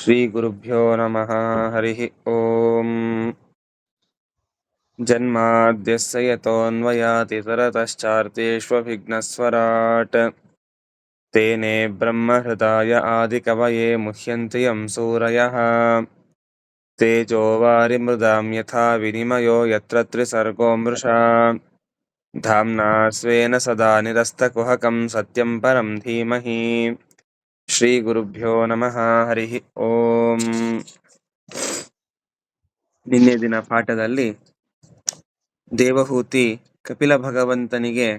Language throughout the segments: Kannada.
ಶ್ರೀಗುರುಭ್ಯೋ ನಮಃ. ಹರಿಃ ಓಂ. ಜನ್ಮಾದ್ಯಸ್ಯ ಯತೋನ್ವಯಾತಿ ತರತಶ್ಚಾರ್ಥೇಷ್ವಭಿಘ್ನಸ್ವರಾಟ್ ತೇನೇ ಬ್ರಹ್ಮಹೃದಾಯ ಆದಿಕವಯೇ ಮುಹ್ಯಂತಿ ಯಂ ಸೂರಯಃ ತೇಜೋ ವಾರಿಮೃದಾಂ ಯಥಾ ವಿನಿಮಯೋ ಯತ್ರ ತ್ರಿಸರ್ಗೋ ಮೃಷಾ ಧಾಮ್ನಾ ಸ್ವೇನ ಸದಾ ನಿರಸ್ತಕುಹಕಂ ಸತ್ಯಂ ಪರಂ ಧೀಮಹಿ. ಶ್ರೀ ಗುರುಭ್ಯೋ ನಮಃ. ಹರಿಃ ಓಂ. ನಿನ್ನೆ ದಿನ ಪಾಠದಲ್ಲಿ ದೇವಹೂತಿ ಕಪಿಲ ಭಗವಂತನಿಗೆ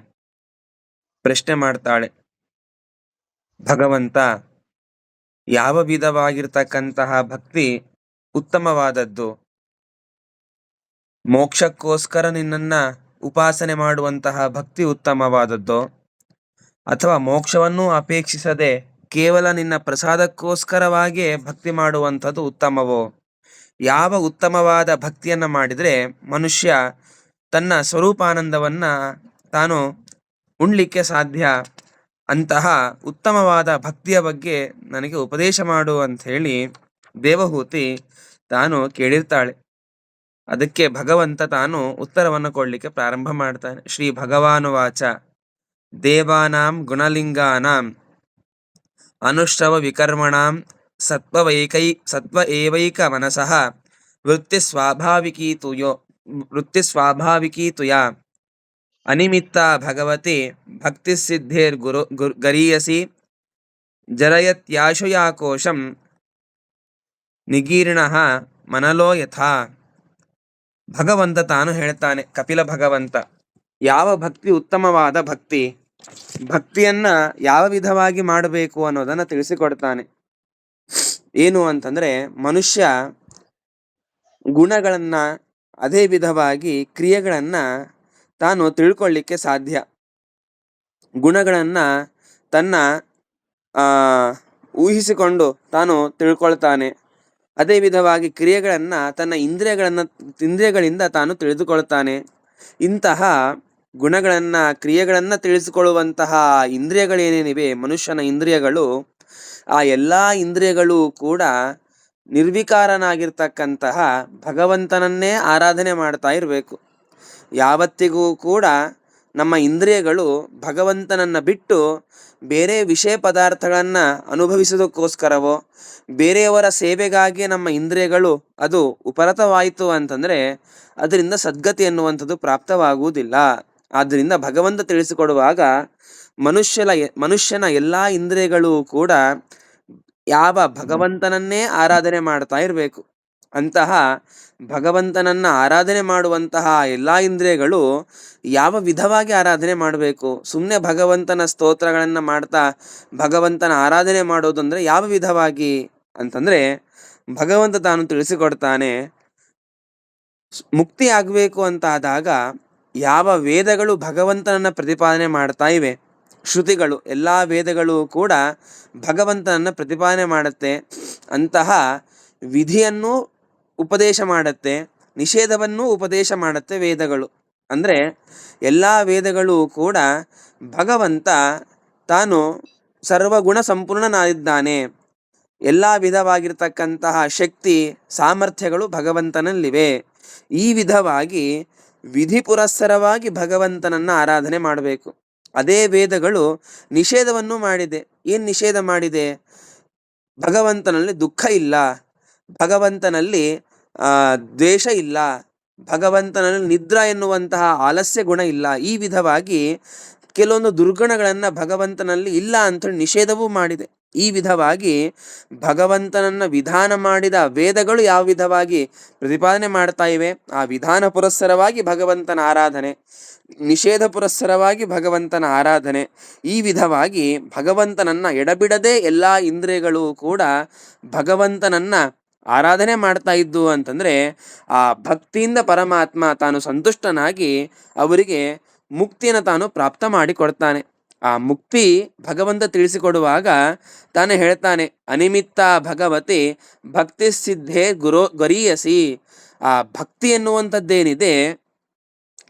ಪ್ರಶ್ನೆ ಮಾಡ್ತಾಳೆ, ಭಗವಂತ, ಯಾವ ವಿಧವಾಗಿರ್ತಕ್ಕಂತಹ ಭಕ್ತಿ ಉತ್ತಮವಾದದ್ದು? ಮೋಕ್ಷಕ್ಕೋಸ್ಕರ ನಿನ್ನನ್ನ ಉಪಾಸನೆ ಮಾಡುವಂತಹ ಭಕ್ತಿ ಉತ್ತಮವಾದದ್ದು, ಅಥವಾ ಮೋಕ್ಷವನ್ನು ಅಪೇಕ್ಷಿಸದೆ ಕೇವಲ ನಿನ್ನ ಪ್ರಸಾದಕ್ಕೋಸ್ಕರವಾಗಿ ಭಕ್ತಿ ಮಾಡುವಂಥದ್ದು ಉತ್ತಮವೋ? ಯಾವ ಉತ್ತಮವಾದ ಭಕ್ತಿಯನ್ನ ಮಾಡಿದರೆ ಮನುಷ್ಯ ತನ್ನ ಸ್ವರೂಪಾನಂದವನ್ನ ತಾನು ಉಣ್ಲಿಕ್ಕೆ ಸಾಧ್ಯ? ಅಂತಹ ಉತ್ತಮವಾದ ಭಕ್ತಿಯ ಬಗ್ಗೆ ನನಗೆ ಉಪದೇಶ ಮಾಡು ಅಂತ ಹೇಳಿ ದೇವಹೂತಿ ತಾನು ಕೇಳಿರ್ತಾಳೆ. ಅದಕ್ಕೆ ಭಗವಂತ ತಾನು ಉತ್ತರವನ್ನು ಕೊಡ್ಲಿಕ್ಕೆ ಪ್ರಾರಂಭ ಮಾಡ್ತಾನೆ. ಶ್ರೀ ಭಗವಾನುವಾಚ, ದೇವಾನಾಂ ಗುಣಲಿಂಗಾನಾಂ ಅನುಶ್ರವ ವಿಕರ್ಮಣಾಂ ಸತ್ವ ಏವೈಕ ಮನಸಃ ವೃತ್ತಿ ಸ್ವಾಭಾವಿಕೀತುಯಾ ಅನಿಮಿತ್ತ ಭಗವತಿ ಭಕ್ತಿ ಸಿದ್ಧೇರ್ ಗರೀಯಸಿ ಜರಯತ್ಯಾಶುಯಾಕೋಶಂ ನಿಗೀರ್ಣಃ ಮನಲೋ ಯಥಾ. ಭಗವಂತ ತಾನು ಹೇಳ್ತಾನೆ, ಕಪಿಲ ಭಗವಂತ, ಯಾವ ಭಕ್ತಿ ಉತ್ತಮವಾದ ಭಕ್ತಿ, ಭಕ್ತಿಯನ್ನ ಯಾವ ವಿಧವಾಗಿ ಮಾಡಬೇಕು ಅನ್ನೋದನ್ನ ತಿಳಿಸಿಕೊಡ್ತಾನೆ. ಏನು ಅಂತಂದ್ರೆ, ಮನುಷ್ಯ ಗುಣಗಳನ್ನ ಅದೇ ವಿಧವಾಗಿ ಕ್ರಿಯೆಗಳನ್ನ ತಾನು ತಿಳ್ಕೊಳ್ಳಿಕ್ಕೆ ಸಾಧ್ಯ. ಗುಣಗಳನ್ನ ತನ್ನ ಊಹಿಸಿಕೊಂಡು ತಾನು ತಿಳ್ಕೊಳ್ತಾನೆ. ಅದೇ ವಿಧವಾಗಿ ಕ್ರಿಯೆಗಳನ್ನ ತನ್ನ ಇಂದ್ರಿಯಗಳಿಂದ ತಾನು ತಿಳಿದುಕೊಳ್ತಾನೆ. ಇಂತಹ ಗುಣಗಳನ್ನ ಕ್ರಿಯೆಗಳನ್ನ ತಿಳಿಸಿಕೊಳ್ಳುವಂತಹ ಇಂದ್ರಿಯಗಳೇನೇನಿವೆ, ಮನುಷ್ಯನ ಇಂದ್ರಿಯಗಳು, ಆ ಎಲ್ಲಾ ಇಂದ್ರಿಯಗಳು ಕೂಡ ನಿರ್ವಿಕಾರನಾಗಿರ್ತಕ್ಕಂತಹ ಭಗವಂತನನ್ನೇ ಆರಾಧನೆ ಮಾಡ್ತಾ ಇರಬೇಕು. ಯಾವತ್ತಿಗೂ ಕೂಡ ನಮ್ಮ ಇಂದ್ರಿಯಗಳು ಭಗವಂತನನ್ನ ಬಿಟ್ಟು ಬೇರೆ ವಿಷಯ ಪದಾರ್ಥಗಳನ್ನ ಅನುಭವಿಸೋದಕ್ಕೋಸ್ಕರವೋ ಬೇರೆಯವರ ಸೇವೆಗಾಗಿ ನಮ್ಮ ಇಂದ್ರಿಯಗಳು ಅದು ಉಪರತವಾಯಿತು ಅಂತಂದ್ರೆ ಅದರಿಂದ ಸದ್ಗತಿ ಎನ್ನುವಂಥದ್ದು ಪ್ರಾಪ್ತವಾಗುವುದಿಲ್ಲ. ಆದ್ದರಿಂದ ಭಗವಂತ ತಿಳಿಸಿಕೊಡುವಾಗ ಮನುಷ್ಯನ ಎಲ್ಲಾ ಇಂದ್ರಿಯಗಳು ಕೂಡ ಯಾವ ಭಗವಂತನನ್ನೇ ಆರಾಧನೆ ಮಾಡ್ತಾ ಇರಬೇಕು. ಅಂತಹ ಭಗವಂತನನ್ನ ಆರಾಧನೆ ಮಾಡುವಂತಹ ಎಲ್ಲಾ ಇಂದ್ರಿಯಗಳು ಯಾವ ವಿಧವಾಗಿ ಆರಾಧನೆ ಮಾಡಬೇಕು? ಸುಮ್ಮನೆ ಭಗವಂತನ ಸ್ತೋತ್ರಗಳನ್ನ ಮಾಡ್ತಾ ಭಗವಂತನ ಆರಾಧನೆ ಮಾಡೋದಂದ್ರೆ ಯಾವ ವಿಧವಾಗಿ ಅಂತಂದ್ರೆ, ಭಗವಂತ ತಾನು ತಿಳಿಸಿಕೊಡ್ತಾನೆ, ಮುಕ್ತಿ ಆಗ್ಬೇಕು ಅಂತ ಆದಾಗ ಯಾವ ವೇದಗಳು ಭಗವಂತನನ್ನ ಪ್ರತಿಪಾದನೆ ಮಾಡ್ತಾ ಇವೆ, ಶ್ರುತಿಗಳು, ಎಲ್ಲಾ ವೇದಗಳು ಕೂಡ ಭಗವಂತನನ್ನ ಪ್ರತಿಪಾದನೆ ಮಾಡುತ್ತೆ. ಅಂತಹ ವಿಧಿಯನ್ನು ಉಪದೇಶ ಮಾಡುತ್ತೆ, ನಿಷೇಧವನ್ನು ಉಪದೇಶ ಮಾಡುತ್ತೆ ವೇದಗಳು. ಅಂದ್ರೆ ಎಲ್ಲಾ ವೇದಗಳು ಕೂಡ ಭಗವಂತ ತಾನು ಸರ್ವಗುಣ ಸಂಪೂರ್ಣನಾಗಿದ್ದಾನೆ, ಎಲ್ಲಾ ವಿಧವಾಗಿರ್ತಕ್ಕಂತಹ ಶಕ್ತಿ ಸಾಮರ್ಥ್ಯಗಳು ಭಗವಂತನಲ್ಲಿವೆ. ಈ ವಿಧವಾಗಿ ವಿಧಿ ಪುರಸ್ಸರವಾಗಿ ಭಗವಂತನನ್ನ ಆರಾಧನೆ ಮಾಡಬೇಕು. ಅದೇ ವೇದಗಳು ನಿಷೇಧವನ್ನು ಮಾಡಿದೆ. ಏನ್ ನಿಷೇಧ ಮಾಡಿದೆ? ಭಗವಂತನಲ್ಲಿ ದುಃಖ ಇಲ್ಲ, ಭಗವಂತನಲ್ಲಿ ದ್ವೇಷ ಇಲ್ಲ, ಭಗವಂತನಲ್ಲಿ ನಿದ್ರಾ ಎನ್ನುವಂತಹ ಆಲಸ್ಯ ಗುಣ ಇಲ್ಲ. ಈ ವಿಧವಾಗಿ ಕೆಲವೊಂದು ದುರ್ಗುಣಗಳನ್ನ ಭಗವಂತನಲ್ಲಿ ಇಲ್ಲ ಅಂತ ನಿಷೇಧವೂ ಮಾಡಿದೆ. ಈ ವಿಧವಾಗಿ ಭಗವಂತನನ್ನ ವಿಧಾನ ಮಾಡಿದ ವೇದಗಳು ಯಾವ ವಿಧವಾಗಿ ಪ್ರತಿಪಾದನೆ ಮಾಡ್ತಾ ಇವೆ, ಆ ವಿಧಾನ ಪುರಸ್ಸರವಾಗಿ ಭಗವಂತನ ಆರಾಧನೆ, ನಿಷೇಧ ಪುರಸ್ಸರವಾಗಿ ಭಗವಂತನ ಆರಾಧನೆ, ಈ ವಿಧವಾಗಿ ಭಗವಂತನನ್ನ ಎಡಬಿಡದೆ ಎಲ್ಲಾ ಇಂದ್ರಿಯಗಳು ಕೂಡ ಭಗವಂತನನ್ನ ಆರಾಧನೆ ಮಾಡ್ತಾ ಇದ್ದು ಅಂತಂದ್ರೆ ಆ ಭಕ್ತಿಯಿಂದ ಪರಮಾತ್ಮ ತಾನು ಸಂತುಷ್ಟನಾಗಿ ಅವರಿಗೆ ಮುಕ್ತಿಯನ್ನು ತಾನು ಪ್ರಾಪ್ತ ಮಾಡಿಕೊಡ್ತಾನೆ. ಆ ಮುಕ್ತಿ ಭಗವಂತ ತಿಳಿಸಿಕೊಡುವಾಗ ತಾನೇ ಹೇಳ್ತಾನೆ, ಅನಿಮಿತ್ತ ಭಗವತಿ ಭಕ್ತಿ ಸಿದ್ಧೇ ಗರೀಯಸಿ. ಆ ಭಕ್ತಿ ಎನ್ನುವಂಥದ್ದೇನಿದೆ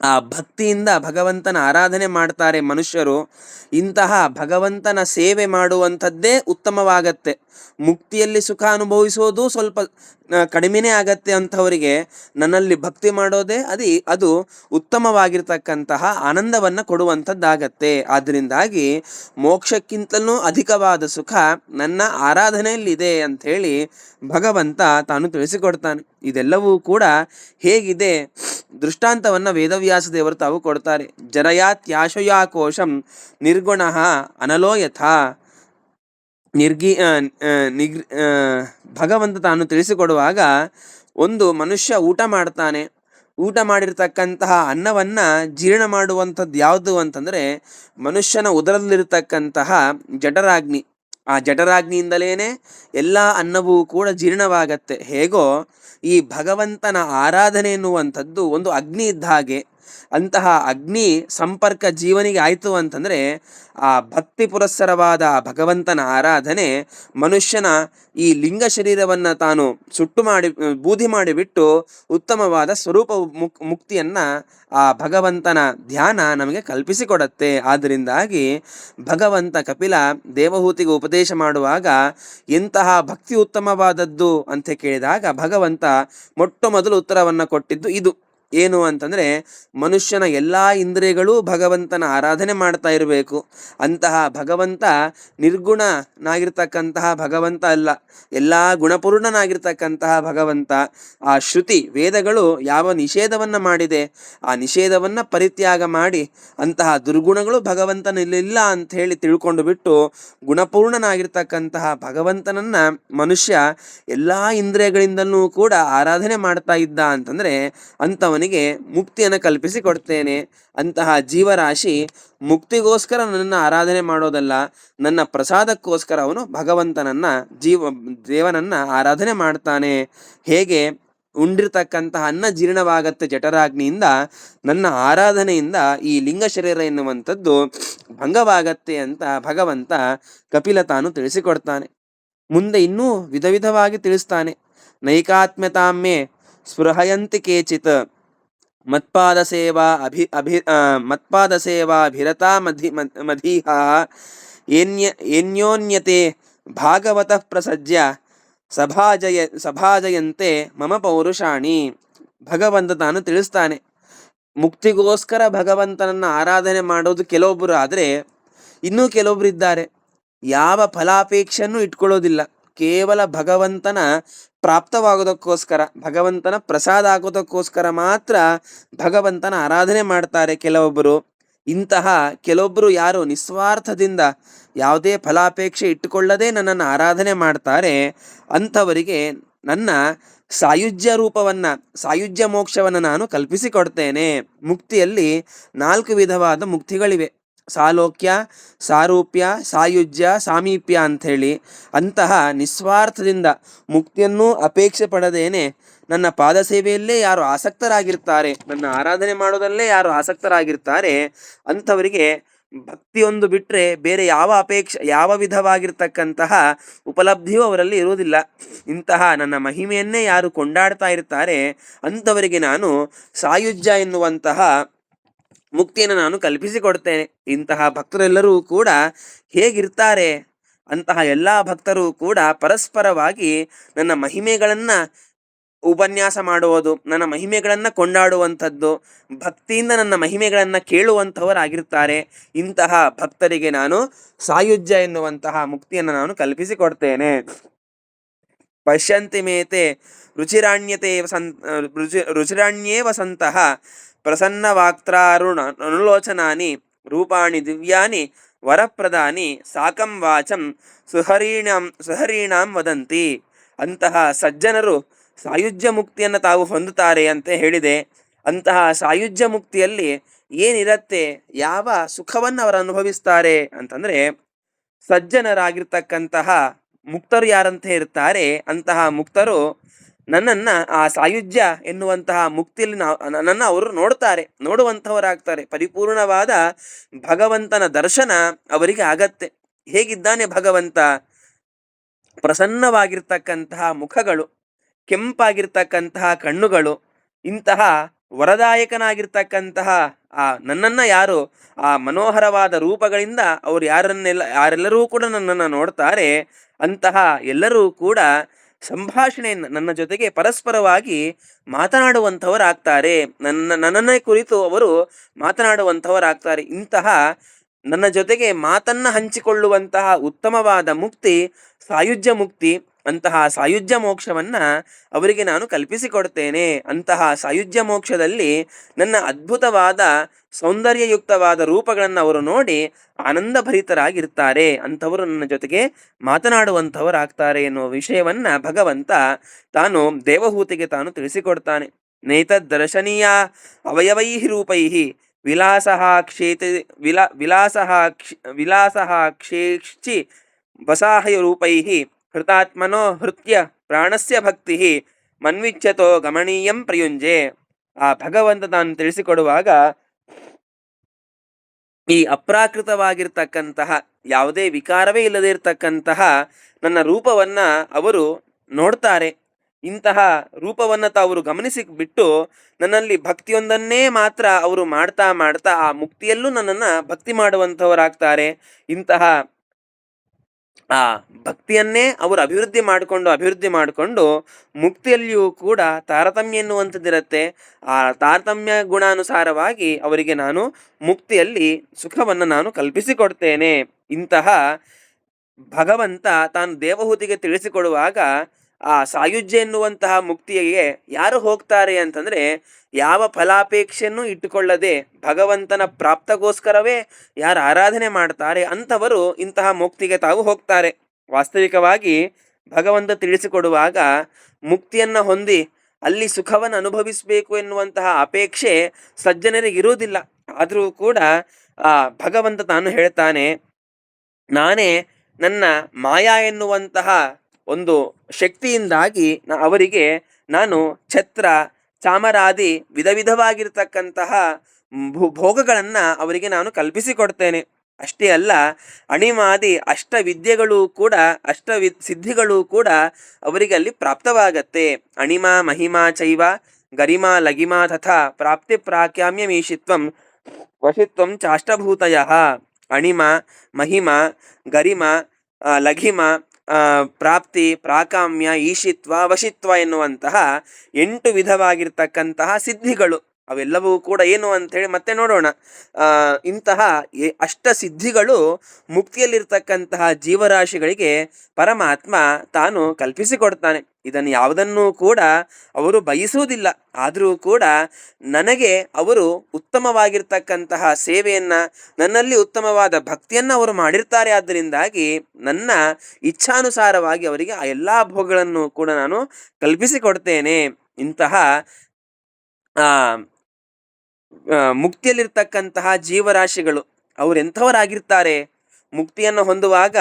ಆ ಭಕ್ತಿಯಿಂದ ಭಗವಂತನ ಆರಾಧನೆ ಮಾಡ್ತಾರೆ ಮನುಷ್ಯರು. ಇಂತಹ ಭಗವಂತನ ಸೇವೆ ಮಾಡುವಂಥದ್ದೇ ಉತ್ತಮವಾಗತ್ತೆ. ಮುಕ್ತಿಯಲ್ಲಿ ಸುಖ ಅನುಭವಿಸೋದು ಸ್ವಲ್ಪ ಕಡಿಮೆನೇ ಆಗತ್ತೆ ಅಂಥವರಿಗೆ. ನನ್ನಲ್ಲಿ ಭಕ್ತಿ ಮಾಡೋದೇ ಅದು ಉತ್ತಮವಾಗಿರ್ತಕ್ಕಂತಹ ಆನಂದವನ್ನು ಕೊಡುವಂಥದ್ದಾಗತ್ತೆ. ಆದ್ದರಿಂದಾಗಿ ಮೋಕ್ಷಕ್ಕಿಂತಲೂ ಅಧಿಕವಾದ ಸುಖ ನನ್ನ ಆರಾಧನೆಯಲ್ಲಿದೆ ಅಂಥೇಳಿ ಭಗವಂತ ತಾನು ತಿಳಿಸಿಕೊಡ್ತಾನೆ. ಇದೆಲ್ಲವೂ ಕೂಡ ಹೇಗಿದೆ ದೃಷ್ಟಾಂತವನ್ನು ವೇದವ್ಯಾಸ ದೇವರು ತಾವು ಕೊಡ್ತಾರೆ. ಜರಯಾತ್ಯಾಶಯಾ ಕೋಶಂ ನಿರ್ಗುಣ ಅನಲೋ ಯಥಾ. ಭಗವಂತ ತಾನು ತಿಳಿಸಿಕೊಡುವಾಗ, ಒಂದು ಮನುಷ್ಯ ಊಟ ಮಾಡ್ತಾನೆ. ಊಟ ಮಾಡಿರ್ತಕ್ಕಂತಹ ಅನ್ನವನ್ನು ಜೀರ್ಣ ಮಾಡುವಂಥದ್ದು ಯಾವುದು ಅಂತಂದರೆ ಮನುಷ್ಯನ ಉದರದಲ್ಲಿರ್ತಕ್ಕಂತಹ ಜಠರಾಗ್ನಿ. ಆ ಜಠರಾಗ್ನಿಯಿಂದಲೇ ಎಲ್ಲ ಅನ್ನವೂ ಕೂಡ ಜೀರ್ಣವಾಗತ್ತೆ. ಹೇಗೋ ಈ ಭಗವಂತನ ಆರಾಧನೆ ಎನ್ನುವಂಥದ್ದು ಒಂದು ಅಗ್ನಿ ಇದ್ದ ಹಾಗೆ. ಅಂತಹ ಅಗ್ನಿ ಸಂಪರ್ಕ ಜೀವನಿಗೆ ಆಯಿತು ಅಂತಂದರೆ ಆ ಭಕ್ತಿ ಪುರಸ್ಸರವಾದ ಭಗವಂತನ ಆರಾಧನೆ ಮನುಷ್ಯನ ಈ ಲಿಂಗ ಶರೀರವನ್ನು ತಾನು ಸುಟ್ಟು ಮಾಡಿ ಬೂದಿ ಮಾಡಿಬಿಟ್ಟು ಉತ್ತಮವಾದ ಸ್ವರೂಪ ಮುಕ್ತಿಯನ್ನು ಆ ಭಗವಂತನ ಧ್ಯಾನ ನಮಗೆ ಕಲ್ಪಿಸಿಕೊಡತ್ತೆ. ಆದ್ದರಿಂದಾಗಿ ಭಗವಂತ ಕಪಿಲ ದೇವಹೂತಿಗೆ ಉಪದೇಶ ಮಾಡುವಾಗ ಎಂತಹ ಭಕ್ತಿ ಉತ್ತಮವಾದದ್ದು ಅಂತ ಕೇಳಿದಾಗ ಭಗವಂತ ಮೊಟ್ಟ ಮೊದಲು ಉತ್ತರವನ್ನು ಕೊಟ್ಟಿದ್ದು ಇದು. ಏನು ಅಂತಂದರೆ ಮನುಷ್ಯನ ಎಲ್ಲ ಇಂದ್ರಿಯಗಳು ಭಗವಂತನ ಆರಾಧನೆ ಮಾಡ್ತಾ ಇರಬೇಕು. ಅಂತಹ ಭಗವಂತ ನಿರ್ಗುಣನಾಗಿರ್ತಕ್ಕಂತಹ ಭಗವಂತ ಅಲ್ಲ, ಎಲ್ಲ ಗುಣಪೂರ್ಣನಾಗಿರ್ತಕ್ಕಂತಹ ಭಗವಂತ. ಆ ಶ್ರುತಿ ವೇದಗಳು ಯಾವ ನಿಷೇಧವನ್ನು ಮಾಡಿದೆ ಆ ನಿಷೇಧವನ್ನು ಪರಿತ್ಯಾಗ ಮಾಡಿ ಅಂತಹ ದುರ್ಗುಣಗಳು ಭಗವಂತನಲ್ಲಿಲ್ಲ ಅಂತ ಹೇಳಿ ತಿಳ್ಕೊಂಡು ಬಿಟ್ಟು ಗುಣಪೂರ್ಣನಾಗಿರ್ತಕ್ಕಂತಹ ಭಗವಂತನನ್ನು ಮನುಷ್ಯ ಎಲ್ಲ ಇಂದ್ರಿಯಗಳಿಂದಲೂ ಕೂಡ ಆರಾಧನೆ ಮಾಡ್ತಾ ಇದ್ದ ಅಂತಂದರೆ ಅಂಥವನಿಗೆ ಮುಕ್ತಿಯನ್ನು ಕಲ್ಪಿಸಿ ಕೊಡ್ತೇನೆ. ಅಂತಹ ಜೀವರಾಶಿ ಮುಕ್ತಿಗೋಸ್ಕರ ನನ್ನನ್ನು ಆರಾಧನೆ ಮಾಡೋದಲ್ಲ, ನನ್ನ ಪ್ರಸಾದಕ್ಕೋಸ್ಕರ ಅವನು ಭಗವಂತನನ್ನು ದೇವನನ್ನು ಆರಾಧನೆ ಮಾಡ್ತಾನೆ. ಹೇಗೆ ಉಂಡಿರ್ತಕ್ಕಂತಹ ಅನ್ನ ಜೀರ್ಣವಾಗತ್ತೆ ಜಠರಾಗ್ನಿಯಿಂದ, ನನ್ನ ಆರಾಧನೆಯಿಂದ ಈ ಲಿಂಗ ಶರೀರ ಎನ್ನುವಂಥದ್ದು ಭಂಗವಾಗತ್ತೆ ಅಂತ ಭಗವಂತ ಕಪಿಲ ತಾನು ತಿಳಿಸಿಕೊಡ್ತಾನೆ. ಮುಂದೆ ಇನ್ನೂ ವಿಧ ವಿಧವಾಗಿ ತಿಳಿಸ್ತಾನೆ. ನೈಕಾತ್ಮ್ಯತಾಮ್ಯೆ ಸ್ಪೃಹಯಂತಿ ಕೇಚಿತ್ ಮತ್ಪಾದ ಸೇವಾಭಿರತಾ ಮಧೀಹ ಏನ್ಯೋನ್ಯತೆ ಭಾಗವತಃ ಪ್ರಸಜ್ಯ ಸಭಾಜಯಂತೆ ಮಮ ಪೌರುಷಾಣಿ. ಭಗವಂತ ತಾನು ತಿಳಿಸ್ತಾನೆ, ಮುಕ್ತಿಗೋಸ್ಕರ ಭಗವಂತನನ್ನು ಆರಾಧನೆ ಮಾಡೋದು ಕೆಲವೊಬ್ಬರು ಆದರೆ ಇನ್ನೂ ಕೆಲವೊಬ್ರು ಇದ್ದಾರೆ ಯಾವ ಫಲಾಪೇಕ್ಷೆಯನ್ನು ಇಟ್ಕೊಳ್ಳೋದಿಲ್ಲ. ಕೇವಲ ಭಗವಂತನ ಪ್ರಾಪ್ತವಾಗೋದಕ್ಕೋಸ್ಕರ, ಭಗವಂತನ ಪ್ರಸಾದ ಆಗೋದಕ್ಕೋಸ್ಕರ ಮಾತ್ರ ಭಗವಂತನ ಆರಾಧನೆ ಮಾಡ್ತಾರೆ ಕೆಲವೊಬ್ಬರು. ಇಂತಹ ಕೆಲವೊಬ್ಬರು ಯಾರು ನಿಸ್ವಾರ್ಥದಿಂದ ಯಾವುದೇ ಫಲಾಪೇಕ್ಷೆ ಇಟ್ಟುಕೊಳ್ಳದೆ ನನ್ನನ್ನು ಆರಾಧನೆ ಮಾಡ್ತಾರೆ ಅಂಥವರಿಗೆ ನನ್ನ ಸಾಯುಜ್ಯ ರೂಪವನ್ನು, ಸಾಯುಜ್ಯ ಮೋಕ್ಷವನ್ನು ನಾನು ಕಲ್ಪಿಸಿಕೊಡ್ತೇನೆ. ಮುಕ್ತಿಯಲ್ಲಿ 4 ವಿಧವಾದ ಮುಕ್ತಿಗಳಿವೆ. ಸಾಲೋಕ್ಯ, ಸಾರೂಪ್ಯ, ಸಾಯುಜ್ಯ, ಸಾಮೀಪ್ಯ ಅಂಥೇಳಿ. ಅಂತಹ ನಿಸ್ವಾರ್ಥದಿಂದ ಮುಕ್ತಿಯನ್ನೂ ಅಪೇಕ್ಷೆ ಪಡದೇನೆ ನನ್ನ ಪಾದ ಸೇವೆಯಲ್ಲೇ ಯಾರು ಆಸಕ್ತರಾಗಿರ್ತಾರೆ, ನನ್ನ ಆರಾಧನೆ ಮಾಡೋದಲ್ಲೇ ಯಾರು ಆಸಕ್ತರಾಗಿರ್ತಾರೆ ಅಂಥವರಿಗೆ ಭಕ್ತಿಯೊಂದು ಬಿಟ್ಟರೆ ಬೇರೆ ಯಾವ ವಿಧವಾಗಿರ್ತಕ್ಕಂತಹ ಉಪಲಬ್ಧಿಯೂ ಅವರಲ್ಲಿ ಇರುವುದಿಲ್ಲ. ಇಂತಹ ನನ್ನ ಮಹಿಮೆಯನ್ನೇ ಯಾರು ಕೊಂಡಾಡ್ತಾ ಇರ್ತಾರೆ ಅಂಥವರಿಗೆ ನಾನು ಸಾಯುಜ್ಯ ಎನ್ನುವಂತಹ ಮುಕ್ತಿಯನ್ನು ನಾನು ಕಲ್ಪಿಸಿಕೊಡ್ತೇನೆ. ಇಂತಹ ಭಕ್ತರೆಲ್ಲರೂ ಕೂಡ ಹೇಗಿರ್ತಾರೆ, ಅಂತಹ ಎಲ್ಲ ಭಕ್ತರು ಕೂಡ ಪರಸ್ಪರವಾಗಿ ನನ್ನ ಮಹಿಮೆಗಳನ್ನು ಉಪನ್ಯಾಸ ಮಾಡುವುದು, ನನ್ನ ಮಹಿಮೆಗಳನ್ನು ಕೊಂಡಾಡುವಂಥದ್ದು, ಭಕ್ತಿಯಿಂದ ನನ್ನ ಮಹಿಮೆಗಳನ್ನು ಕೇಳುವಂಥವರಾಗಿರ್ತಾರೆ. ಇಂತಹ ಭಕ್ತರಿಗೆ ನಾನು ಸಾಯುಜ್ಯ ಎನ್ನುವಂತಹ ಮುಕ್ತಿಯನ್ನು ನಾನು ಕಲ್ಪಿಸಿಕೊಡ್ತೇನೆ. ಪಶ್ಯಂತಿ ಮೇತೆ ರುಚಿರಾಣ್ಯೇವ ಸಂತಹ ಪ್ರಸನ್ನವಾಕ್ತಾರುಣ ಅನುಲೋಚನಾನಿ ರೂಪಾಣಿ ದಿವ್ಯಾನಿ ವರಪ್ರದಾನಿ ಸಾಕಂ ವಾಚಂ ಸುಹರೀಣಾಂ ವದಂತಿ. ಅಂತಹ ಸಜ್ಜನರು ಸಾಯುಜ್ಯ ಮುಕ್ತಿಯನ್ನು ತಾವು ಹೊಂದುತ್ತಾರೆ ಅಂತ ಹೇಳಿದೆ. ಅಂತಹ ಸಾಯುಜ್ಯ ಮುಕ್ತಿಯಲ್ಲಿ ಏನಿರತ್ತೆ, ಯಾವ ಸುಖವನ್ನು ಅವರು ಅನುಭವಿಸ್ತಾರೆ ಅಂತಂದರೆ ಸಜ್ಜನರಾಗಿರ್ತಕ್ಕಂತಹ ಮುಕ್ತರು ಯಾರಂತೆ ಇರ್ತಾರೆ ಅಂತಹ ಮುಕ್ತರು ನನ್ನನ್ನು ಆ ಸಾಯುಜ್ಯ ಎನ್ನುವಂತಹ ಮುಕ್ತಿಯಲ್ಲಿ ನನ್ನನ್ನು ಅವರು ನೋಡುವಂಥವರಾಗ್ತಾರೆ. ಪರಿಪೂರ್ಣವಾದ ಭಗವಂತನ ದರ್ಶನ ಅವರಿಗೆ ಆಗತ್ತೆ. ಹೇಗಿದ್ದಾನೆ ಭಗವಂತ? ಪ್ರಸನ್ನವಾಗಿರ್ತಕ್ಕಂತಹ ಮುಖಗಳು, ಕೆಂಪಾಗಿರ್ತಕ್ಕಂತಹ ಕಣ್ಣುಗಳು, ಇಂತಹ ವರದಾಯಕನಾಗಿರ್ತಕ್ಕಂತಹ ಆ ನನ್ನನ್ನು ಯಾರು ಆ ಮನೋಹರವಾದ ರೂಪಗಳಿಂದ ಅವರು ಯಾರೆಲ್ಲರೂ ಕೂಡ ನನ್ನನ್ನು ನೋಡ್ತಾರೆ, ಅಂತಹ ಎಲ್ಲರೂ ಕೂಡ ಸಂಭಾಷಣೆಯನ್ನು ನನ್ನ ಜೊತೆಗೆ ಪರಸ್ಪರವಾಗಿ ಮಾತನಾಡುವಂಥವರಾಗ್ತಾರೆ. ನನ್ನನ್ನೇ ಕುರಿತು ಅವರು ಮಾತನಾಡುವಂಥವರಾಗ್ತಾರೆ. ಇಂತಹ ನನ್ನ ಜೊತೆಗೆ ಮಾತನ್ನ ಹಂಚಿಕೊಳ್ಳುವಂತಹ ಉತ್ತಮವಾದ ಮುಕ್ತಿ ಸಾಯುಜ್ಯ ಮುಕ್ತಿ. ಅಂತಹ ಸಾಯುಜ್ಯ ಮೋಕ್ಷವನ್ನ ಅವರಿಗೆ ನಾನು ಕಲ್ಪಿಸಿಕೊಡ್ತೇನೆ. ಅಂತಹ ಸಾಯುಜ್ಯ ಮೋಕ್ಷದಲ್ಲಿ ನನ್ನ ಅದ್ಭುತವಾದ ಸೌಂದರ್ಯಯುಕ್ತವಾದ ರೂಪಗಳನ್ನು ಅವರು ನೋಡಿ ಆನಂದಭರಿತರಾಗಿರ್ತಾರೆ. ಅಂಥವರು ನನ್ನ ಜೊತೆಗೆ ಮಾತನಾಡುವಂಥವರಾಗ್ತಾರೆ ಎನ್ನುವ ವಿಷಯವನ್ನ ಭಗವಂತ ತಾನು ದೇವಹೂತಿಗೆ ತಾನು ತಿಳಿಸಿಕೊಡ್ತಾನೆ. ನೈತದ್ದರ್ಶನೀಯ ಅವಯವೈ ರೂಪೈ ವಿಲಾಸಃ ಕ್ಷೇತಿ ವಿಲಾಸಃ ವಿಲಾಸಃ ಕ್ಷೇಕ್ಷಿ ವಸಾಹಯ ರೂಪೈ ಹೃತಾತ್ಮನೋ ಹೃತ್ಯ ಪ್ರಾಣಸ್ಯ ಭಕ್ತಿ ಮನ್ವಿಚ್ಯತೋ ಗಮನೀಯಂ ಪ್ರಯುಂಜೆ. ಆ ಭಗವಂತ ತಾನು ತಿಳಿಸಿಕೊಡುವಾಗ ಈ ಅಪ್ರಾಕೃತವಾಗಿರ್ತಕ್ಕಂತಹ ಯಾವುದೇ ವಿಕಾರವೇ ಇಲ್ಲದೇ ಇರತಕ್ಕಂತಹ ನನ್ನ ರೂಪವನ್ನ ಅವರು ನೋಡ್ತಾರೆ. ಇಂತಹ ರೂಪವನ್ನ ಅವರು ಗಮನಿಸಿ ಬಿಟ್ಟು ನನ್ನಲ್ಲಿ ಭಕ್ತಿಯೊಂದನ್ನೇ ಮಾತ್ರ ಅವರು ಮಾಡ್ತಾ ಮಾಡ್ತಾ ಆ ಮುಕ್ತಿಯಲ್ಲೂ ನನ್ನನ್ನು ಭಕ್ತಿ ಮಾಡುವಂಥವರಾಗ್ತಾರೆ. ಇಂತಹ ಆ ಭಕ್ತಿಯನ್ನೇ ಅವರು ಅಭಿವೃದ್ಧಿ ಮಾಡಿಕೊಂಡು ಮುಕ್ತಿಯಲ್ಲಿಯೂ ಕೂಡ ತಾರತಮ್ಯ ಎನ್ನುವಂಥದ್ದಿರುತ್ತೆ. ಆ ತಾರತಮ್ಯ ಗುಣಾನುಸಾರವಾಗಿ ಅವರಿಗೆ ನಾನು ಮುಕ್ತಿಯಲ್ಲಿ ಸುಖವನ್ನು ನಾನು ಕಲ್ಪಿಸಿಕೊಡ್ತೇನೆ. ಇಂತಹ ಭಗವಂತ ತಾನು ದೇವಹೂತಿಗೆ ತಿಳಿಸಿಕೊಡುವಾಗ ಆ ಸಾಯುಜ್ಯ ಎನ್ನುವಂತಹ ಮುಕ್ತಿಗೆ ಯಾರು ಹೋಗ್ತಾರೆ ಅಂತಂದರೆ, ಯಾವ ಫಲಾಪೇಕ್ಷೆಯನ್ನು ಇಟ್ಟುಕೊಳ್ಳದೆ ಭಗವಂತನ ಪ್ರಾಪ್ತಗೋಸ್ಕರವೇ ಯಾರು ಆರಾಧನೆ ಮಾಡ್ತಾರೆ ಅಂಥವರು ಇಂತಹ ಮುಕ್ತಿಗೆ ತಾವು ಹೋಗ್ತಾರೆ. ವಾಸ್ತವಿಕವಾಗಿ ಭಗವಂತ ತಿಳಿಸಿಕೊಡುವಾಗ ಮುಕ್ತಿಯನ್ನು ಹೊಂದಿ ಅಲ್ಲಿ ಸುಖವನ್ನು ಅನುಭವಿಸಬೇಕು ಎನ್ನುವಂತಹ ಅಪೇಕ್ಷೆ ಸಜ್ಜನರಿಗಿರುವುದಿಲ್ಲ. ಆದರೂ ಕೂಡ ಆ ಭಗವಂತ ತಾನು ಹೇಳ್ತಾನೆ, ನಾನೇ ನನ್ನ ಮಾಯಾ ಎನ್ನುವಂತಹ ಒಂದು ಶಕ್ತಿಯಿಂದಾಗಿ ಅವರಿಗೆ ನಾನು ಛತ್ರ ಚಾಮರಾದಿ ವಿಧ ವಿಧವಾಗಿರ್ತಕ್ಕಂತಹ ಭೋಗಗಳನ್ನು ಅವರಿಗೆ ನಾನು ಕಲ್ಪಿಸಿಕೊಡ್ತೇನೆ. ಅಷ್ಟೇ ಅಲ್ಲ, ಅಣಿಮಾದಿ ಅಷ್ಟವಿದ್ಯೆಗಳು ಕೂಡ ಸಿದ್ಧಿಗಳು ಕೂಡ ಅವರಿಗೆ ಅಲ್ಲಿ ಪ್ರಾಪ್ತವಾಗತ್ತೆ. ಅಣಿಮಾ ಮಹಿಮಾ ಚೈವ ಗರಿಮಾ ಲಗಿಮಾ ತಥಾ ಪ್ರಾಪ್ತಿ ಪ್ರಾಕ್ಯಾಮ್ಯಮೀಶಿತ್ವಂ ವಶಿತ್ವಂ ಚಾಷ್ಟಭೂತಯ. ಅಣಿಮ ಮಹಿಮಾ ಗರಿಮ ಲಘಿಮ ಪ್ರಾಪ್ತಿ ಪ್ರಾಕಾಮ್ಯ ಈಶಿತ್ವ ವಶಿತ್ವ ಎನ್ನುವಂತಹ 8 ವಿಧವಾಗಿರ್ತಕ್ಕಂತಹ ಸಿದ್ಧಿಗಳು ಅವೆಲ್ಲವೂ ಕೂಡ ಏನು ಅಂಥೇಳಿ ಮತ್ತೆ ನೋಡೋಣ. ಇಂತಹ ಸಿದ್ಧಿಗಳು ಮುಕ್ತಿಯಲ್ಲಿರ್ತಕ್ಕಂತಹ ಜೀವರಾಶಿಗಳಿಗೆ ಪರಮಾತ್ಮ ತಾನು ಕಲ್ಪಿಸಿಕೊಡ್ತಾನೆ. ಇದನ್ನು ಯಾವುದನ್ನೂ ಕೂಡ ಅವರು ಬಯಸುವುದಿಲ್ಲ. ಆದರೂ ಕೂಡ ನನಗೆ ಅವರು ಉತ್ತಮವಾಗಿರ್ತಕ್ಕಂತಹ ಸೇವೆಯನ್ನು, ನನ್ನಲ್ಲಿ ಉತ್ತಮವಾದ ಭಕ್ತಿಯನ್ನು ಅವರು ಮಾಡಿರ್ತಾರೆ. ಆದ್ದರಿಂದಾಗಿ ನನ್ನ ಇಚ್ಛಾನುಸಾರವಾಗಿ ಅವರಿಗೆ ಆ ಎಲ್ಲ ಭೋಗಗಳನ್ನು ಕೂಡ ನಾನು ಕಲ್ಪಿಸಿಕೊಡ್ತೇನೆ. ಇಂತಹ ಮುಕ್ತಿಯಲ್ಲಿರ್ತಕ್ಕಂತಹ ಜೀವರಾಶಿಗಳು ಅವರೆಂಥವರಾಗಿರ್ತಾರೆ? ಮುಕ್ತಿಯನ್ನು ಹೊಂದುವಾಗ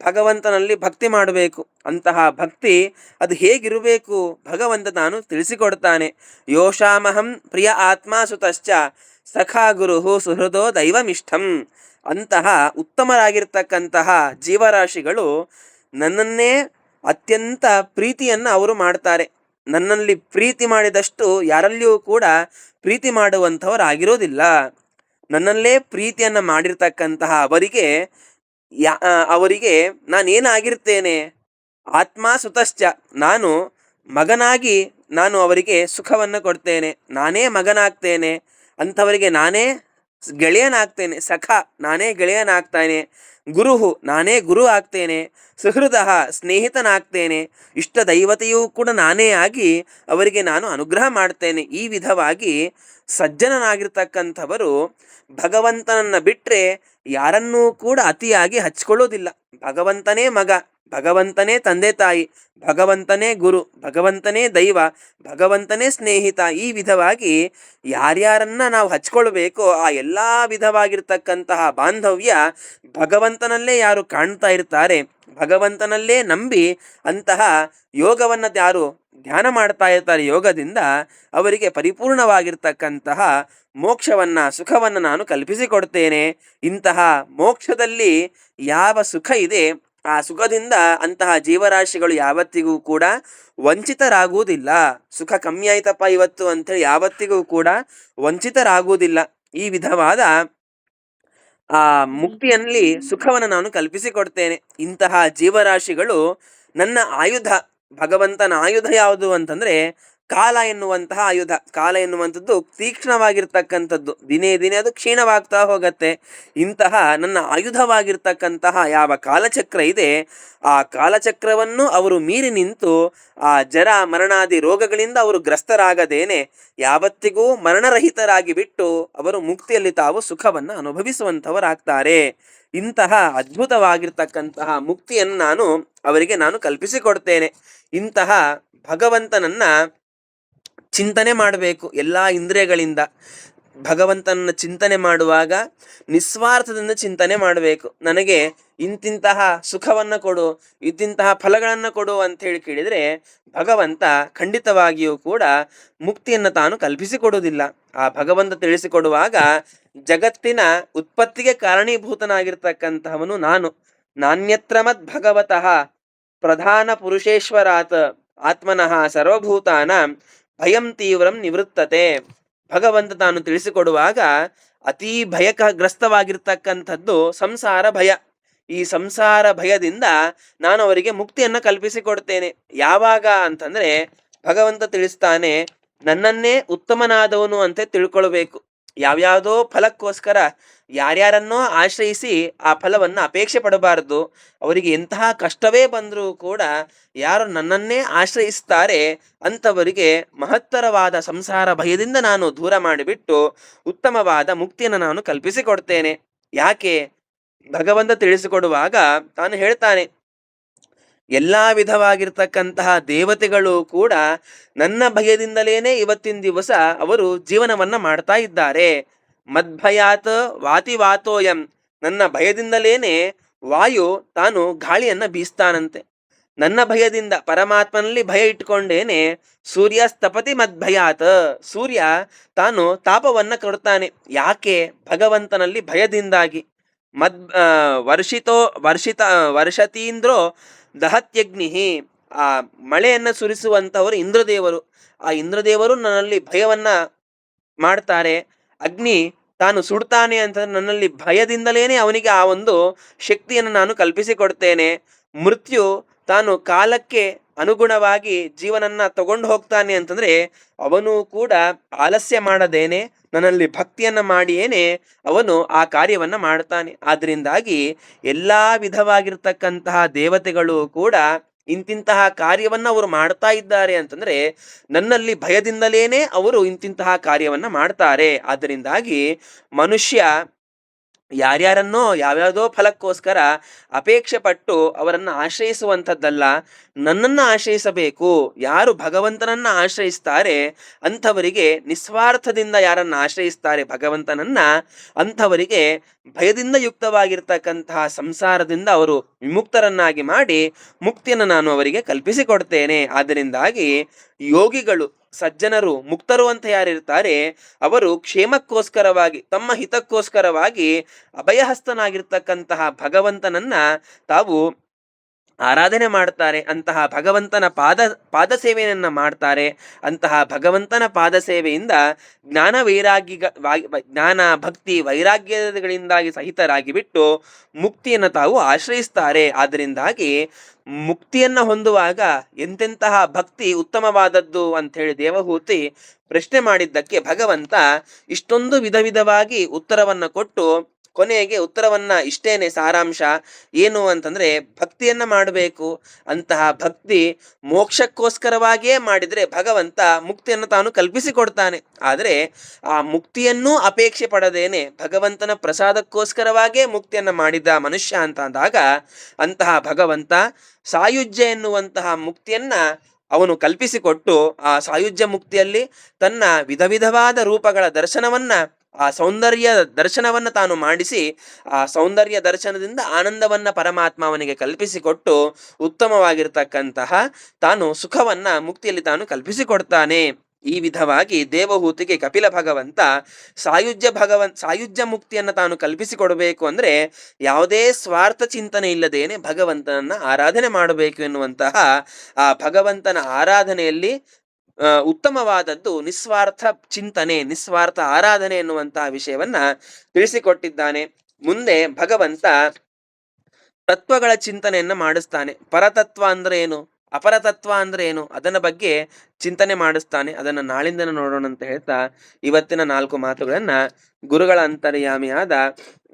ಭಗವಂತನಲ್ಲಿ ಭಕ್ತಿ ಮಾಡಬೇಕು. ಅಂತಹ ಭಕ್ತಿ ಅದು ಹೇಗಿರಬೇಕು ಭಗವಂತ ತಾನು ತಿಳಿಸಿಕೊಡ್ತಾನೆ. ಯೋಷಾಮಹಂ ಪ್ರಿಯ ಆತ್ಮ ಸುತಶ್ಚ ಸಖಾ ಗುರು ಸುಹೃದೋ ದೈವಮಿಷ್ಠಂ. ಅಂತಹ ಉತ್ತಮರಾಗಿರ್ತಕ್ಕಂತಹ ಜೀವರಾಶಿಗಳು ನನ್ನನ್ನೇ ಅತ್ಯಂತ ಪ್ರೀತಿಯನ್ನು ಅವರು ಮಾಡ್ತಾರೆ. ನನ್ನಲ್ಲಿ ಪ್ರೀತಿ ಮಾಡಿದಷ್ಟು ಯಾರಲ್ಲಿಯೂ ಕೂಡ ಪ್ರೀತಿ ಮಾಡುವಂಥವರಾಗಿರೋದಿಲ್ಲ. ನನ್ನಲ್ಲೇ ಪ್ರೀತಿಯನ್ನು ಮಾಡಿರ್ತಕ್ಕಂತಹ ಅವರಿಗೆ ನಾನೇನಾಗಿರ್ತೇನೆ? ಆತ್ಮ ಸುತಶ್ಚ, ನಾನು ಮಗನಾಗಿ ನಾನು ಅವರಿಗೆ ಸುಖವನ್ನು ಕೊಡ್ತೇನೆ. ನಾನೇ ಮಗನಾಗ್ತೇನೆ, ಅಂಥವರಿಗೆ ನಾನೇ ಗೆಳೆಯನಾಗ್ತೇನೆ. ಸಖ, ನಾನೇ ಗೆಳೆಯನಾಗ್ತೇನೆ. ಗುರುಹು, ನಾನೇ ಗುರು ಆಗ್ತೇನೆ. ಸುಹೃದ, ಸ್ನೇಹಿತನಾಗ್ತೇನೆ. ಇಷ್ಟ ದೈವತೆಯೂ ಕೂಡ ನಾನೇ ಆಗಿ ಅವರಿಗೆ ನಾನು ಅನುಗ್ರಹ ಮಾಡ್ತೇನೆ. ಈ ವಿಧವಾಗಿ ಸಜ್ಜನನಾಗಿರ್ತಕ್ಕಂಥವರು ಭಗವಂತನನ್ನು ಬಿಟ್ಟರೆ ಯಾರನ್ನೂ ಕೂಡ ಅತಿಯಾಗಿ ಹಚ್ಕೊಳ್ಳೋದಿಲ್ಲ. ಭಗವಂತನೇ ಮಗ, ಭಗವಂತನೇ ತಂದೆ ತಾಯಿ, ಭಗವಂತನೇ ಗುರು, ಭಗವಂತನೇ ದೈವ, ಭಗವಂತನೇ ಸ್ನೇಹಿತ. ಈ ವಿಧವಾಗಿ ಯಾರ್ಯಾರನ್ನ ನಾವು ಹಚ್ಕೊಳ್ಬೇಕೋ ಆ ಎಲ್ಲ ವಿಧವಾಗಿರ್ತಕ್ಕಂತಹ ಬಾಂಧವ್ಯ ಭಗವಂತನಲ್ಲೇ ಯಾರು ಕಾಣ್ತಾ ಇರ್ತಾರೆ, ಭಗವಂತನಲ್ಲೇ ನಂಬಿ ಅಂತಹ ಯೋಗವನ್ನು ಯಾರು ಧ್ಯಾನ ಮಾಡ್ತಾ ಇರ್ತಾರೆ, ಯೋಗದಿಂದ ಅವರಿಗೆ ಪರಿಪೂರ್ಣವಾಗಿರ್ತಕ್ಕಂತಹ ಮೋಕ್ಷವನ್ನು, ಸುಖವನ್ನು ನಾನು ಕಲ್ಪಿಸಿಕೊಡ್ತೇನೆ. ಇಂತಹ ಮೋಕ್ಷದಲ್ಲಿ ಯಾವ ಸುಖ ಇದೆ ಆ ಸುಖದಿಂದ ಅಂತಹ ಜೀವರಾಶಿಗಳು ಯಾವತ್ತಿಗೂ ಕೂಡ ವಂಚಿತರಾಗುವುದಿಲ್ಲ. ಸುಖ ಕಮ್ಮಿ ಆಯ್ತಪ್ಪ ಇವತ್ತು ಅಂತೇಳಿ ಯಾವತ್ತಿಗೂ ಕೂಡ ವಂಚಿತರಾಗುವುದಿಲ್ಲ. ಈ ವಿಧವಾದ ಆ ಮುಕ್ತಿಯಲ್ಲಿ ಸುಖವನ್ನು ನಾನು ಕಲ್ಪಿಸಿಕೊಡ್ತೇನೆ. ಇಂತಹ ಜೀವರಾಶಿಗಳು ನನ್ನ ಆಯುಧ. ಭಗವಂತನ ಆಯುಧ ಯಾವುದು ಅಂತಂದ್ರೆ ಕಾಲ ಎನ್ನುವಂತಹ ಆಯುಧ. ಕಾಲ ಎನ್ನುವಂಥದ್ದು ತೀಕ್ಷ್ಣವಾಗಿರ್ತಕ್ಕಂಥದ್ದು, ದಿನೇ ದಿನೇ ಅದು ಕ್ಷೀಣವಾಗ್ತಾ ಹೋಗತ್ತೆ. ಇಂತಹ ನನ್ನ ಆಯುಧವಾಗಿರ್ತಕ್ಕಂತಹ ಯಾವ ಕಾಲಚಕ್ರ ಇದೆ, ಆ ಕಾಲಚಕ್ರವನ್ನು ಅವರು ಮೀರಿ ನಿಂತು ಆ ಜರ ಮರಣಾದಿ ರೋಗಗಳಿಂದ ಅವರು ಗ್ರಸ್ತರಾಗದೇನೆ ಯಾವತ್ತಿಗೂ ಮರಣರಹಿತರಾಗಿ ಬಿಟ್ಟು ಅವರು ಮುಕ್ತಿಯಲ್ಲಿ ತಾವು ಸುಖವನ್ನು ಅನುಭವಿಸುವಂಥವರಾಗ್ತಾರೆ. ಇಂತಹ ಅದ್ಭುತವಾಗಿರ್ತಕ್ಕಂತಹ ಮುಕ್ತಿಯನ್ನು ನಾನು ಕಲ್ಪಿಸಿಕೊಡ್ತೇನೆ. ಇಂತಹ ಭಗವಂತನನ್ನ ಚಿಂತನೆ ಮಾಡಬೇಕು ಎಲ್ಲ ಇಂದ್ರಿಯಗಳಿಂದ. ಭಗವಂತನ ಚಿಂತನೆ ಮಾಡುವಾಗ ನಿಸ್ವಾರ್ಥದಿಂದ ಚಿಂತನೆ ಮಾಡಬೇಕು. ನನಗೆ ಇಂತಿಂತಹ ಸುಖವನ್ನು ಕೊಡು, ಇಂತಿಂತಹ ಫಲಗಳನ್ನು ಕೊಡು ಅಂತ ಹೇಳಿ ಕೇಳಿದರೆ ಭಗವಂತ ಖಂಡಿತವಾಗಿಯೂ ಕೂಡ ಮುಕ್ತಿಯನ್ನು ತಾನು ಕಲ್ಪಿಸಿಕೊಡುವುದಿಲ್ಲ. ಆ ಭಗವಂತ ತಿಳಿಸಿಕೊಡುವಾಗ ಜಗತ್ತಿನ ಉತ್ಪತ್ತಿಗೆ ಕಾರಣೀಭೂತನಾಗಿರ್ತಕ್ಕಂತಹವನು ನಾನು. ನಾನ್ಯತ್ರ ಮದ್ ಭಗವತಃ ಪ್ರಧಾನ ಪುರುಷೇಶ್ವರಾತ್ ಆತ್ಮನಃ ಸರ್ವಭೂತಾನ ಭಯಂ ತೀವ್ರಂ ನಿವೃತ್ತತೆ. ಭಗವಂತ ತಾನು ತಿಳಿಸಿಕೊಡುವಾಗ ಅತೀ ಭಯಗ್ರಸ್ತವಾಗಿರ್ತಕ್ಕಂಥದ್ದು ಸಂಸಾರ ಭಯ. ಈ ಸಂಸಾರ ಭಯದಿಂದ ನಾನು ಅವರಿಗೆ ಮುಕ್ತಿಯನ್ನು ಕಲ್ಪಿಸಿಕೊಡ್ತೇನೆ. ಯಾವಾಗ ಅಂತಂದ್ರೆ ಭಗವಂತ ತಿಳಿಸ್ತಾನೆ, ನನ್ನನ್ನೇ ಉತ್ತಮನಾದವನು ಅಂತ ತಿಳ್ಕೊಳ್ಬೇಕು. ಯಾವ್ಯಾವುದೋ ಫಲಕ್ಕೋಸ್ಕರ ಯಾರ್ಯಾರನ್ನೋ ಆಶ್ರಯಿಸಿ ಆ ಫಲವನ್ನು ಅಪೇಕ್ಷೆ ಪಡಬಾರದು. ಅವರಿಗೆ ಎಂತಹ ಕಷ್ಟವೇ ಬಂದರೂ ಕೂಡ ಯಾರು ನನ್ನನ್ನೇ ಆಶ್ರಯಿಸ್ತಾರೆ ಅಂಥವರಿಗೆ ಮಹತ್ತರವಾದ ಸಂಸಾರ ಭಯದಿಂದ ನಾನು ದೂರ ಮಾಡಿಬಿಟ್ಟು ಉತ್ತಮವಾದ ಮುಕ್ತಿಯನ್ನು ನಾನು ಕಲ್ಪಿಸಿಕೊಡ್ತೇನೆ. ಯಾಕೆ? ಭಗವಂತ ತಿಳಿಸಿಕೊಡುವಾಗ ತಾನು ಹೇಳ್ತಾನೆ, ಎಲ್ಲ ವಿಧವಾಗಿರ್ತಕ್ಕಂತಹ ದೇವತೆಗಳು ಕೂಡ ನನ್ನ ಭಯದಿಂದಲೇನೆ ಇವತ್ತಿನ ದಿವಸ ಅವರು ಜೀವನವನ್ನ ಮಾಡ್ತಾ ಇದ್ದಾರೆ. ಮದ್ಭಯಾತ್ ವಾತಿವಾತೋಯಂ, ನನ್ನ ಭಯದಿಂದಲೇನೆ ವಾಯು ತಾನು ಗಾಳಿಯನ್ನ ಬೀಸ್ತಾನಂತೆ. ನನ್ನ ಭಯದಿಂದ, ಪರಮಾತ್ಮನಲ್ಲಿ ಭಯ ಇಟ್ಕೊಂಡೇನೆ ಸೂರ್ಯ ಸ್ಥಪತಿ ಮದ್ಭಯಾತ್, ಸೂರ್ಯ ತಾನು ತಾಪವನ್ನ ಕೊಡ್ತಾನೆ. ಯಾಕೆ? ಭಗವಂತನಲ್ಲಿ ಭಯದಿಂದಾಗಿ. ವರ್ಷತೀಂದ್ರೋ ದಹತ್ಯಗ್ನಿ, ಆ ಮಳೆಯನ್ನು ಸುರಿಸುವಂತವರು ಇಂದ್ರದೇವರು. ಆ ಇಂದ್ರದೇವರು ನನ್ನಲ್ಲಿ ಭಯವನ್ನ ಮಾಡ್ತಾರೆ. ಅಗ್ನಿ ತಾನು ಸುಡ್ತಾನೆ ಅಂತಂದ್ರೆ ನನ್ನಲ್ಲಿ ಭಯದಿಂದಲೇನೆ ಅವನಿಗೆ ಆ ಒಂದು ಶಕ್ತಿಯನ್ನು ನಾನು ಕಲ್ಪಿಸಿಕೊಡ್ತೇನೆ. ಮೃತ್ಯು ತಾನು ಕಾಲಕ್ಕೆ ಅನುಗುಣವಾಗಿ ಜೀವನನ್ನ ತಗೊಂಡು ಹೋಗ್ತಾನೆ ಅಂತಂದ್ರೆ ಅವನು ಕೂಡ ಆಲಸ್ಯ ಮಾಡದೇನೆ ನನ್ನಲ್ಲಿ ಭಕ್ತಿಯನ್ನ ಮಾಡಿಯೇನೆ ಅವನು ಆ ಕಾರ್ಯವನ್ನ ಮಾಡ್ತಾನೆ. ಆದ್ರಿಂದಾಗಿ ಎಲ್ಲಾ ವಿಧವಾಗಿರ್ತಕ್ಕಂತಹ ದೇವತೆಗಳು ಕೂಡ ಇಂತಿಂತಹ ಕಾರ್ಯವನ್ನ ಅವರು ಮಾಡ್ತಾ ಇದ್ದಾರೆ ಅಂತಂದ್ರೆ ನನ್ನಲ್ಲಿ ಭಯದಿಂದಲೇನೆ ಅವರು ಇಂತಿಂತಹ ಕಾರ್ಯವನ್ನ ಮಾಡ್ತಾರೆ. ಆದ್ದರಿಂದಾಗಿ ಮನುಷ್ಯ ಯಾರ್ಯಾರನ್ನೋ ಯಾವ್ಯಾವುದೋ ಫಲಕ್ಕೋಸ್ಕರ ಅಪೇಕ್ಷೆ ಪಟ್ಟು ಅವರನ್ನು ಆಶ್ರಯಿಸುವಂಥದ್ದಲ್ಲ, ನನ್ನನ್ನು ಆಶ್ರಯಿಸಬೇಕು. ಯಾರು ಭಗವಂತನನ್ನ ಆಶ್ರಯಿಸ್ತಾರೆ ಅಂಥವರಿಗೆ, ನಿಸ್ವಾರ್ಥದಿಂದ ಯಾರನ್ನು ಆಶ್ರಯಿಸ್ತಾರೆ ಭಗವಂತನನ್ನ, ಅಂಥವರಿಗೆ ಭಯದಿಂದ ಯುಕ್ತವಾಗಿರ್ತಕ್ಕಂತಹ ಸಂಸಾರದಿಂದ ಅವರು ವಿಮುಕ್ತರನ್ನಾಗಿ ಮಾಡಿ ಮುಕ್ತಿಯನ್ನು ನಾನು ಅವರಿಗೆ ಕಲ್ಪಿಸಿಕೊಡ್ತೇನೆ. ಆದ್ದರಿಂದಾಗಿ ಯೋಗಿಗಳು, ಸಜ್ಜನರು, ಮುಕ್ತರು ಅಂತ ಯಾರಿರ್ತಾರೆ ಅವರು ಕ್ಷೇಮಕ್ಕೋಸ್ಕರವಾಗಿ, ತಮ್ಮ ಹಿತಕ್ಕೋಸ್ಕರವಾಗಿ ಅಭಯಹಸ್ತನಾಗಿರ್ತಕ್ಕಂತಹ ಭಗವಂತನನ್ನ ತಾವು ಆರಾಧನೆ ಮಾಡ್ತಾರೆ. ಅಂತಹ ಭಗವಂತನ ಪಾದ ಸೇವೆಯನ್ನ ಮಾಡ್ತಾರೆ. ಅಂತಹ ಭಗವಂತನ ಪಾದ ಸೇವೆಯಿಂದ ಜ್ಞಾನ ಭಕ್ತಿ ವೈರಾಗ್ಯಗಳಿಂದಾಗಿ ಸಹಿತರಾಗಿ ಬಿಟ್ಟು ಮುಕ್ತಿಯನ್ನು ತಾವು ಆಶ್ರಯಿಸ್ತಾರೆ. ಆದ್ದರಿಂದಾಗಿ ಮುಕ್ತಿಯನ್ನು ಹೊಂದುವಾಗ ಎಂತೆಂತಹ ಭಕ್ತಿ ಉತ್ತಮವಾದದ್ದು ಅಂಥೇಳಿ ದೇವಹೂತಿ ಪ್ರಶ್ನೆ ಮಾಡಿದ್ದಕ್ಕೆ ಭಗವಂತ ಇಷ್ಟೊಂದು ವಿಧವಾಗಿ ಉತ್ತರವನ್ನು ಕೊಟ್ಟು ಕೊನೆಗೆ ಉತ್ತರವನ್ನ ಇಷ್ಟೇನೆ ಸಾರಾಂಶ ಏನು ಅಂತಂದ್ರೆ, ಭಕ್ತಿಯನ್ನ ಮಾಡಬೇಕು. ಅಂತಹ ಭಕ್ತಿ ಮೋಕ್ಷಕ್ಕೋಸ್ಕರವಾಗಿಯೇ ಮಾಡಿದ್ರೆ ಭಗವಂತ ಮುಕ್ತಿಯನ್ನು ತಾನು ಕಲ್ಪಿಸಿಕೊಡ್ತಾನೆ. ಆದರೆ ಆ ಮುಕ್ತಿಯನ್ನೂ ಅಪೇಕ್ಷೆ ಪಡದೇನೆ ಭಗವಂತನ ಪ್ರಸಾದಕ್ಕೋಸ್ಕರವಾಗಿಯೇ ಮುಕ್ತಿಯನ್ನ ಮಾಡಿದ ಮನುಷ್ಯ ಅಂತ ಅಂದಾಗ ಅಂತಹ ಭಗವಂತ ಸಾಯುಜ್ಯ ಎನ್ನುವಂತಹ ಮುಕ್ತಿಯನ್ನ ಅವನು ಕಲ್ಪಿಸಿಕೊಟ್ಟು ಆ ಸಾಯುಜ್ಯ ಮುಕ್ತಿಯಲ್ಲಿ ತನ್ನ ವಿಧವಾದ ರೂಪಗಳ ದರ್ಶನವನ್ನ, ಆ ಸೌಂದರ್ಯ ದರ್ಶನವನ್ನು ತಾನು ಮಾಡಿಸಿ ಆ ಸೌಂದರ್ಯ ದರ್ಶನದಿಂದ ಆನಂದವನ್ನ ಪರಮಾತ್ಮ ಅವನಿಗೆ ಕಲ್ಪಿಸಿಕೊಟ್ಟು ಉತ್ತಮವಾಗಿರ್ತಕ್ಕಂತಹ ತಾನು ಸುಖವನ್ನ ಮುಕ್ತಿಯಲ್ಲಿ ತಾನು ಕಲ್ಪಿಸಿಕೊಡ್ತಾನೆ. ಈ ವಿಧವಾಗಿ ದೇವಹೂತಿಗೆ ಕಪಿಲ ಭಗವಂತ ಸಾಯುಜ್ಯ ಮುಕ್ತಿಯನ್ನು ತಾನು ಕಲ್ಪಿಸಿಕೊಡಬೇಕು ಅಂದ್ರೆ ಯಾವುದೇ ಸ್ವಾರ್ಥ ಚಿಂತನೆ ಇಲ್ಲದೇನೆ ಭಗವಂತನನ್ನ ಆರಾಧನೆ ಮಾಡಬೇಕು ಎನ್ನುವಂತಹ ಆ ಭಗವಂತನ ಆರಾಧನೆಯಲ್ಲಿ ಉತ್ತಮವಾದದ್ದು ನಿಸ್ವಾರ್ಥ ಚಿಂತನೆ, ನಿಸ್ವಾರ್ಥ ಆರಾಧನೆ ಎನ್ನುವಂತಹ ವಿಷಯವನ್ನ ತಿಳಿಸಿಕೊಟ್ಟಿದ್ದಾನೆ. ಮುಂದೆ ಭಗವಂತ ತತ್ವಗಳ ಚಿಂತನೆಯನ್ನ ಮಾಡಿಸ್ತಾನೆ. ಪರತತ್ವ ಅಂದ್ರೆ ಏನು, ಅಪರತತ್ವ ಅಂದ್ರೆ ಏನು, ಅದನ್ನ ಬಗ್ಗೆ ಚಿಂತನೆ ಮಾಡಿಸ್ತಾನೆ. ಅದನ್ನ ನಾಳಿಂದನ ನೋಡೋಣ ಅಂತ ಹೇಳ್ತಾ ಇವತ್ತಿನ 4 ಮಾತುಗಳನ್ನ ಗುರುಗಳ ಅಂತರ್ಯಾಮಿಯಾದ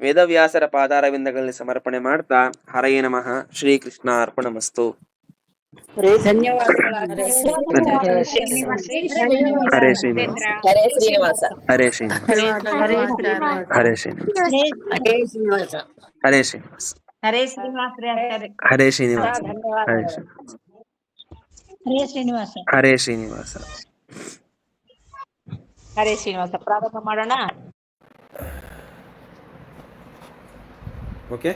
ವೇದವ್ಯಾಸರ ಪಾದಾರವಿಂದಗಳಲ್ಲಿ ಸಮರ್ಪಣೆ ಮಾಡ್ತಾ ಹರಯೇ ನಮಃ. ಶ್ರೀಕೃಷ್ಣ ಅರ್ಪಣಮಸ್ತು. ಧನ್ಯವಾದಗಳು. ಹರೇ ಶ್ರೀನಿವಾಸ. ಹರೇ ಶ್ರೀನಿವಾಸ. ಹರೇ ಶ್ರೀನಿವಾಸ. ಹರೇ ಶ್ರೀನಿವಾಸ. ಹರೇ ಶ್ರೀನಿವಾಸ. ಹರೇ ಶ್ರೀನಿವಾಸ. ಹರೇ ಶ್ರೀನಿವಾಸ. ಹರೇ ಶ್ರೀನಿವಾಸ. ಹರೇ ಶ್ರೀನಿವಾಸ. ಹರೇ ಶ್ರೀನಿವಾಸ. ಹರೇ ಶ್ರೀನಿವಾಸ. ಪ್ರಾರಂಭ ಮಾಡೋಣ. ಓಕೆ.